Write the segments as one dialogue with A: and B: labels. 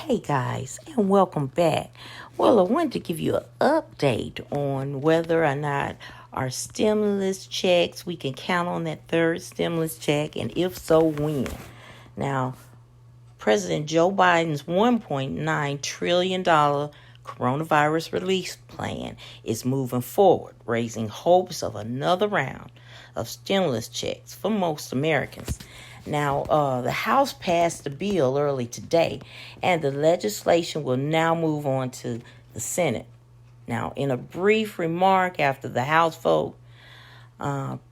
A: Hey guys, and welcome back. Well, I wanted to give you an update on whether or not our stimulus checks, we can count on that third stimulus check, and if so, when. Now, President Joe Biden's $1.9 trillion coronavirus relief plan is moving forward, raising hopes of another round of stimulus checks for most Americans. Now, the House passed the bill early today, and the legislation will now move on to the Senate. Now, in a brief remark after the House vote,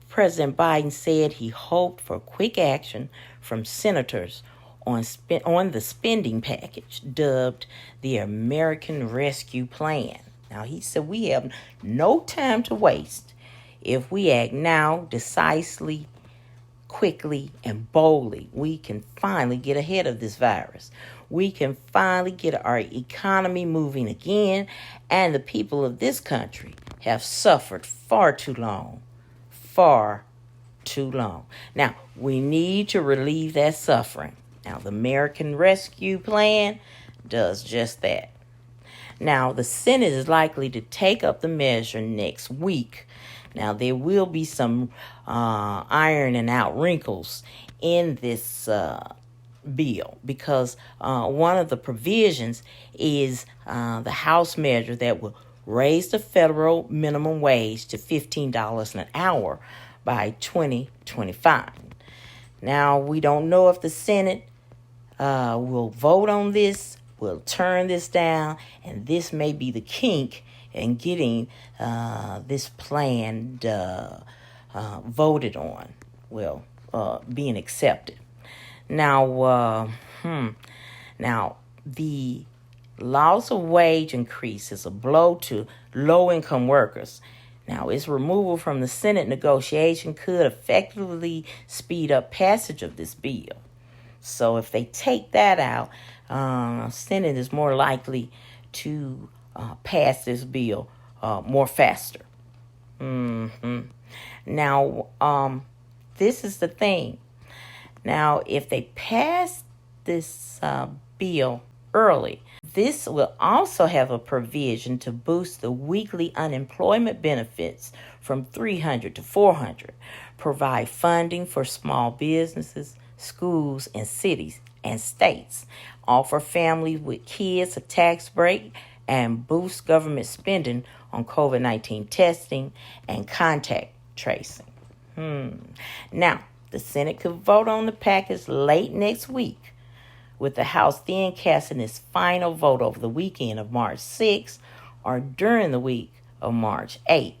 A: President Biden said he hoped for quick action from senators on the spending package dubbed the American Rescue Plan. Now, he said we have no time to waste. If we act now decisively, quickly, and boldly, we can finally get ahead of this virus. We can finally get our economy moving again, and the people of this country have suffered far too long. Far too long. Now, we need to relieve that suffering. Now, the American Rescue Plan does just that. Now, the Senate is likely to take up the measure next week. Now, there will be some ironing out wrinkles in this bill because one of the provisions is the House measure that will raise the federal minimum wage to $15 an hour by 2025. Now, we don't know if the Senate will vote on this, will turn this down, and this may be the kink in getting this plan voted on, being accepted. Now, the loss of wage increase is a blow to low-income workers. Now, its removal from the Senate negotiation could effectively speed up passage of this bill. So if they take that out, Senate is more likely to pass this bill more faster. Now, this is the thing. Now, if they pass this bill early, this will also have a provision to boost the weekly unemployment benefits from $300 to $400, provide funding for small businesses, schools, and cities and states, offer families with kids a tax break, and boost government spending on COVID-19 testing and contact tracing. Now, the Senate could vote on the package late next week, with the House then casting its final vote over the weekend of March 6th or during the week of March 8th.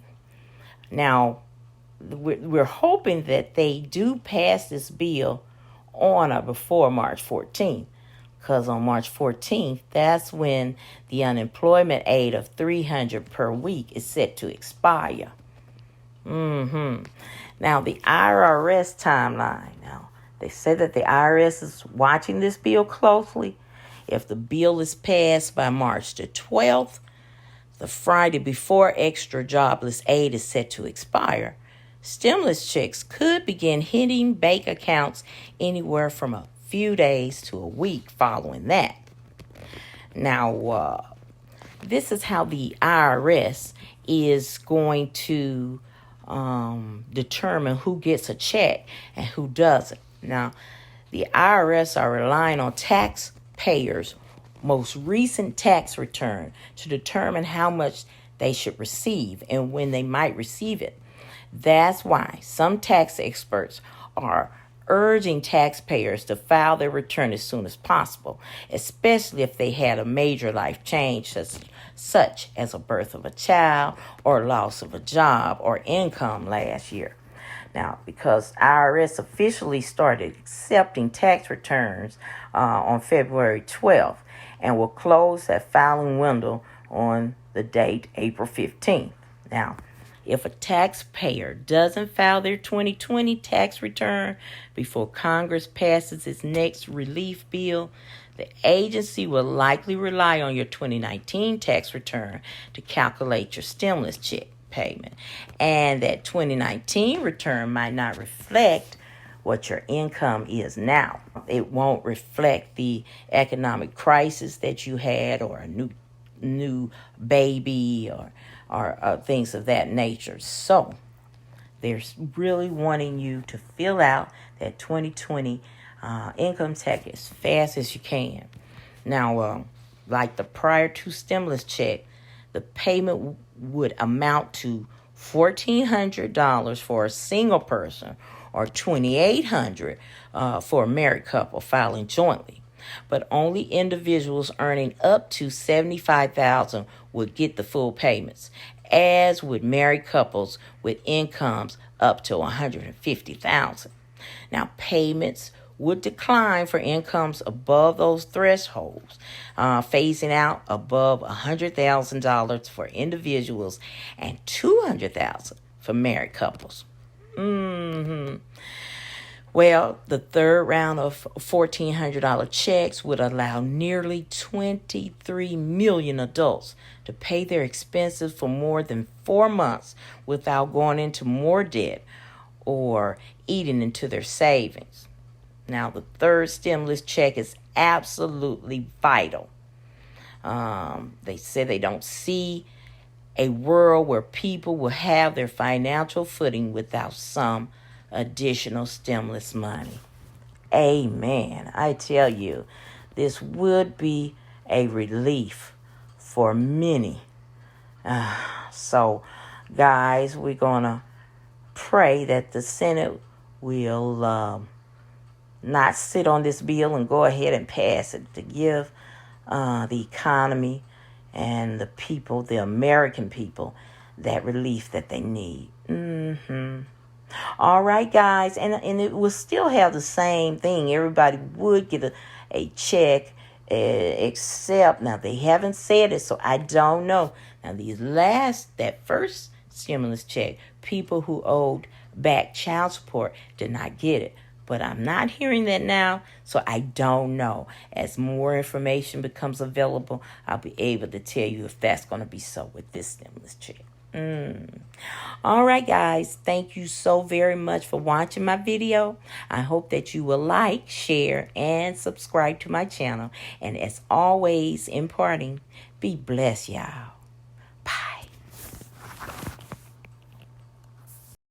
A: Now, we're hoping that they do pass this bill on or before March 14th, because on March 14th, that's when the unemployment aid of $300 per week is set to expire. Now, the IRS timeline. Now, they say that the IRS is watching this bill closely. If the bill is passed by March the 12th, the Friday before extra jobless aid is set to expire, stimulus checks could begin hitting bank accounts anywhere from a few days to a week following that. Now, this is how the IRS is going to determine who gets a check and who doesn't. Now, the IRS are relying on taxpayers' most recent tax return to determine how much they should receive and when they might receive it. That's why some tax experts are urging taxpayers to file their return as soon as possible, especially if they had a major life change such as a birth of a child or loss of a job or income last year. Now, because IRS officially started accepting tax returns on February 12th and will close that filing window on the date April 15th. Now, if a taxpayer doesn't file their 2020 tax return before Congress passes its next relief bill, the agency will likely rely on your 2019 tax return to calculate your stimulus check payment. And that 2019 return might not reflect what your income is now. It won't reflect the economic crisis that you had, or a new baby, or things of that nature. So they're really wanting you to fill out that 2020 income tax as fast as you can. Now, like the prior to stimulus check, the payment would amount to $1,400 for a single person, or $2,800 for a married couple filing jointly. But only individuals earning up to $75,000 would get the full payments, as would married couples with incomes up to $150,000. Now, payments would decline for incomes above those thresholds, phasing out above $100,000 for individuals and $200,000 for married couples. Well, the third round of $1,400 checks would allow nearly 23 million adults to pay their expenses for more than 4 months without going into more debt or eating into their savings. Now, the third stimulus check is absolutely vital. They say they don't see a world where people will have their financial footing without some additional stimulus money. Amen. I tell you, this would be a relief for many. So, guys, we're going to pray that the Senate will not sit on this bill and go ahead and pass it, to give the economy and the people, the American people, that relief that they need. All right, guys, and it will still have the same thing. Everybody would get a check, except, now they haven't said it, so I don't know. Now, that first stimulus check, people who owed back child support did not get it. But I'm not hearing that now, so I don't know. As more information becomes available, I'll be able to tell you if that's going to be so with this stimulus check. All right, guys. Thank you so very much for watching my video. I hope that you will like, share, and subscribe to my channel. And as always, in parting, be blessed, y'all.